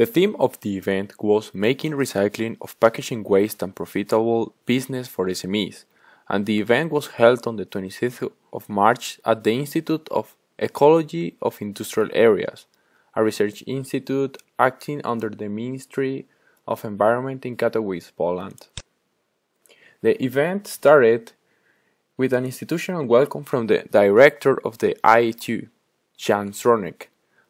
The theme of the event was Making Recycling of Packaging Waste and Profitable Business for SMEs, and the event was held on the 26th of March at the Institute of Ecology of Industrial Areas, a research institute acting under the Ministry of Environment in Katowice, Poland. The event started with an institutional welcome from the director of the IETU, Jan Sronek,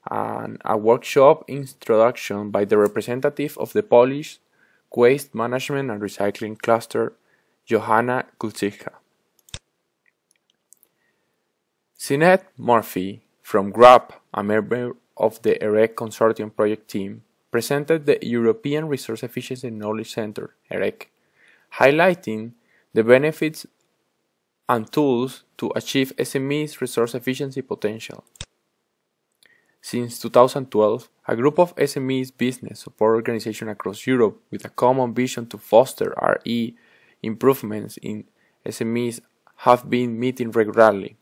and a workshop introduction by the representative of the Polish Waste Management and Recycling Cluster, Johanna Kulczyka. Sinead Murphy from GRAP, a member of the EREK Consortium project team, presented the European Resource Efficiency Knowledge Center, EREK, highlighting the benefits and tools to achieve SMEs' resource efficiency potential. Since 2012, a group of SMEs business support organizations across Europe with a common vision to foster RE improvements in SMEs have been meeting regularly.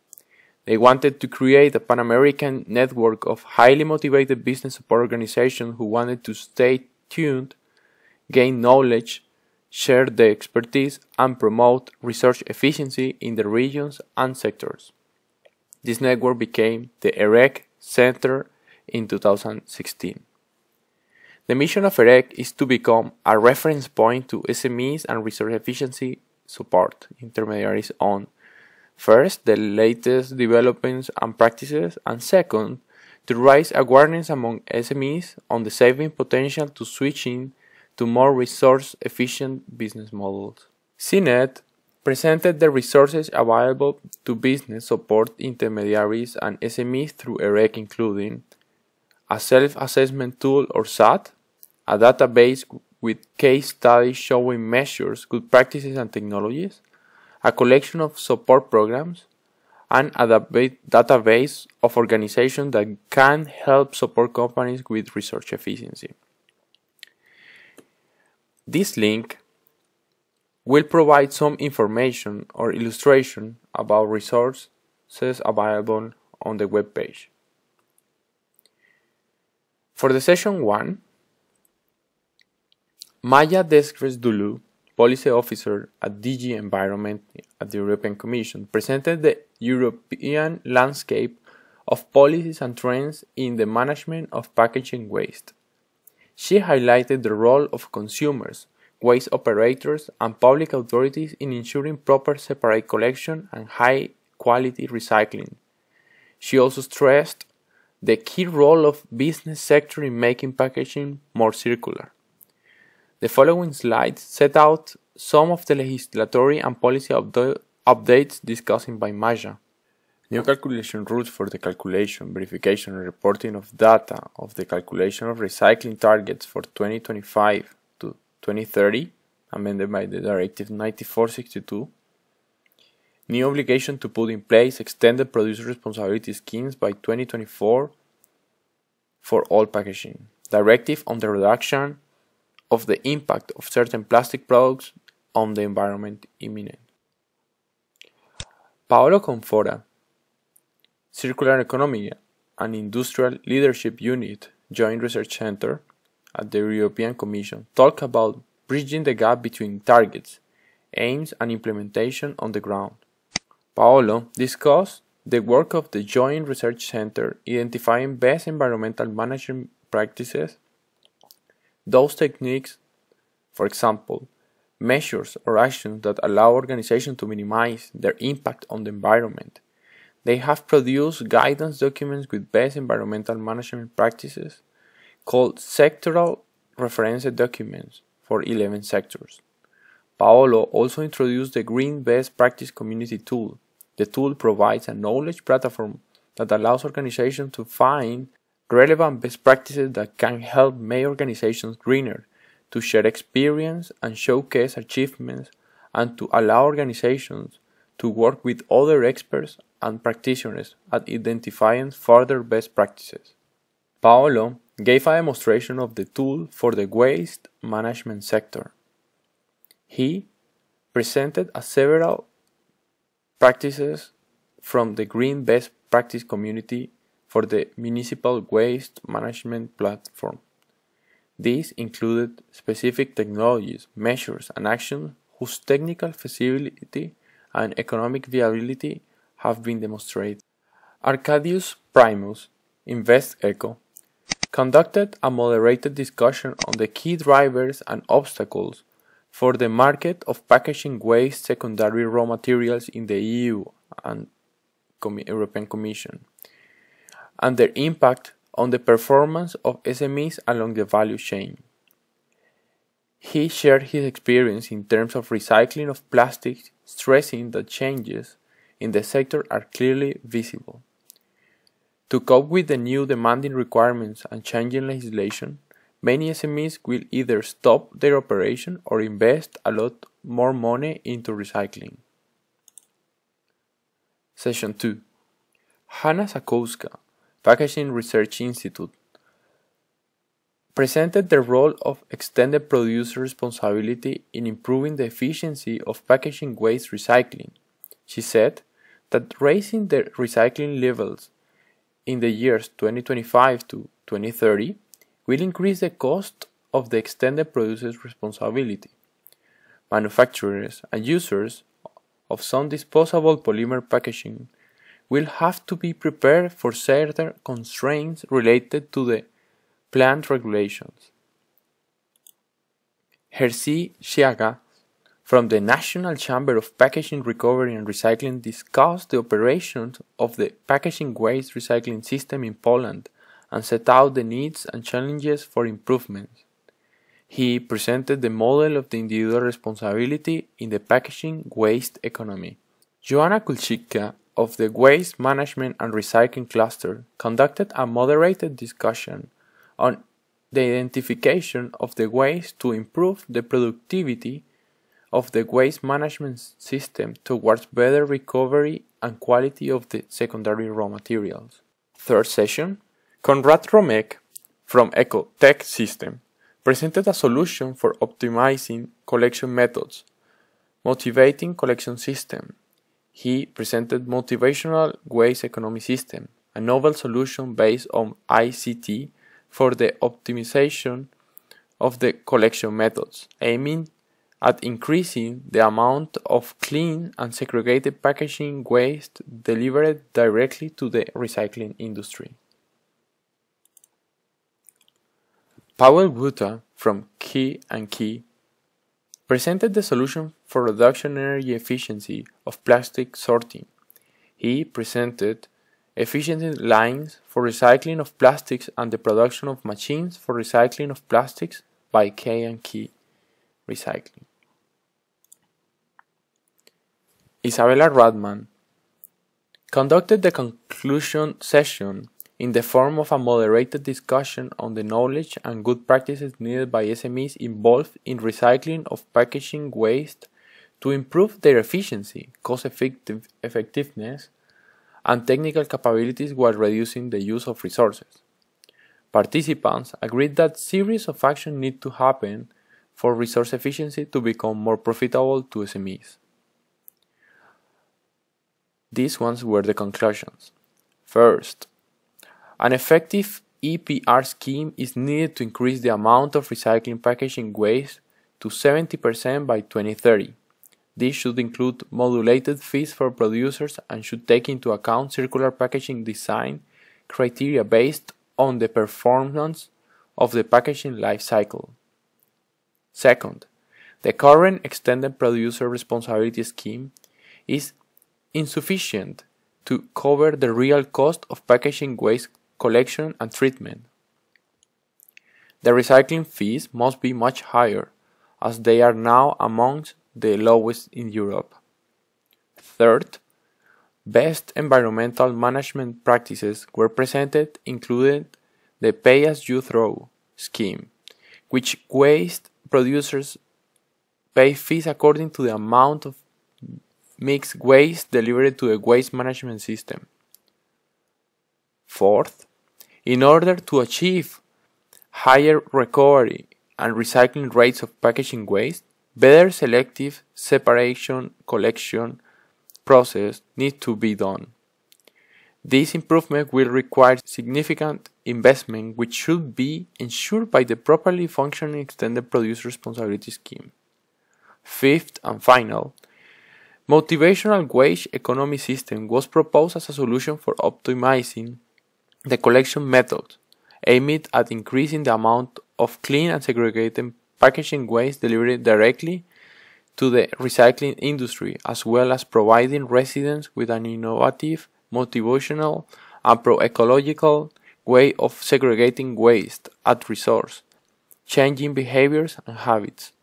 They wanted to create a Pan-American network of highly motivated business support organizations who wanted to stay tuned, gain knowledge, share their expertise, and promote research efficiency in the regions and sectors. This network became the EREK Center in 2016. The mission of EREK is to become a reference point to SMEs and resource efficiency support intermediaries on, first, the latest developments and practices, and second, to raise awareness among SMEs on the saving potential to switching to more resource-efficient business models. CNET presented the resources available to business support intermediaries and SMEs through EREK, including a self-assessment tool or SAT, a database with case studies showing measures, good practices and technologies, a collection of support programs, and a database of organizations that can help support companies with research efficiency. This link will provide some information or illustration about resources available on the web page. For the session 1, Maya Descres-Dulu, Policy Officer at DG Environment at the European Commission, presented the European landscape of policies and trends in the management of packaging waste. She highlighted the role of consumers, waste operators, and public authorities in ensuring proper separate collection and high-quality recycling. She also stressed the key role of business sector in making packaging more circular. The following slides set out some of the legislatory and policy updates discussed by Maya. New calculation rules for the calculation, verification and reporting of data of the calculation of recycling targets for 2025 to 2030, amended by the Directive 94/62. New obligation to put in place extended producer responsibility schemes by 2024 for all packaging. Directive on the reduction of the impact of certain plastic products on the environment imminent. Paolo Confora, Circular Economy and Industrial Leadership Unit Joint Research Center at the European Commission, talked about bridging the gap between targets, aims and implementation on the ground. Paolo discussed the work of the Joint Research Center identifying best environmental management practices, those techniques, for example, measures or actions that allow organizations to minimize their impact on the environment. They have produced guidance documents with best environmental management practices called sectoral reference documents for 11 sectors. Paolo also introduced the Green Best Practice Community Tool. The tool provides a knowledge platform that allows organizations to find relevant best practices that can help make organizations greener, to share experience and showcase achievements, and to allow organizations to work with other experts and practitioners at identifying further best practices. Paolo gave a demonstration of the tool for the waste management sector. He presented several practices from the Green Best Practice Community for the Municipal Waste Management Platform. These included specific technologies, measures, and actions whose technical feasibility and economic viability have been demonstrated. Arcadius Primus, InvestEco, conducted a moderated discussion on the key drivers and obstacles for the market of packaging waste secondary raw materials in the EU and European Commission, and their impact on the performance of SMEs along the value chain. He shared his experience in terms of recycling of plastics, stressing that changes in the sector are clearly visible. To cope with the new demanding requirements and changing legislation, many SMEs will either stop their operation or invest a lot more money into recycling. Session 2. Hanna Sakowska, Packaging Research Institute, presented the role of extended producer responsibility in improving the efficiency of packaging waste recycling. She said that raising the recycling levels in the years 2025 to 2030 will increase the cost of the extended producer's responsibility. Manufacturers and users of some disposable polymer packaging will have to be prepared for certain constraints related to the plant regulations. Herzi Xiaga from the National Chamber of Packaging Recovery and Recycling discussed the operations of the packaging waste recycling system in Poland and set out the needs and challenges for improvements. He presented the model of the individual responsibility in the packaging waste economy. Joanna Kulczycka of the Waste Management and Recycling Cluster conducted a moderated discussion on the identification of the ways to improve the productivity of the waste management system towards better recovery and quality of the secondary raw materials. Third session, Konrad Romek from Ecotech System presented a solution for optimizing collection methods, motivating collection system. He presented Motivational Waste Economy System, a novel solution based on ICT for the optimization of the collection methods, aiming at increasing the amount of clean and segregated packaging waste delivered directly to the recycling industry. Paweł Buta from Key & Key presented the solution for reduction energy efficiency of plastic sorting. He presented efficiency lines for recycling of plastics and the production of machines for recycling of plastics by K&K Recycling. Isabella Radman conducted the conclusion session in the form of a moderated discussion on the knowledge and good practices needed by SMEs involved in recycling of packaging waste to improve their efficiency, cost effectiveness, and technical capabilities while reducing the use of resources. Participants agreed that series of actions need to happen for resource efficiency to become more profitable to SMEs. These ones were the conclusions. First, an effective EPR scheme is needed to increase the amount of recycling packaging waste to 70% by 2030. This should include modulated fees for producers and should take into account circular packaging design criteria based on the performance of the packaging life cycle. Second, the current extended producer responsibility scheme is insufficient to cover the real cost of packaging waste collection and treatment. The recycling fees must be much higher, as they are now amongst the lowest in Europe. Third, best environmental management practices were presented, including the pay-as-you-throw scheme, which waste producers pay fees according to the amount of mixed waste delivered to the waste management system. Fourth, in order to achieve higher recovery and recycling rates of packaging waste, better selective separation collection process needs to be done. This improvement will require significant investment, which should be ensured by the properly functioning extended producer responsibility scheme. Fifth and final, motivational wage economy system was proposed as a solution for optimizing the collection method, aimed at increasing the amount of clean and segregated packaging waste delivered directly to the recycling industry, as well as providing residents with an innovative, motivational, and pro-ecological way of segregating waste at resource, changing behaviors and habits.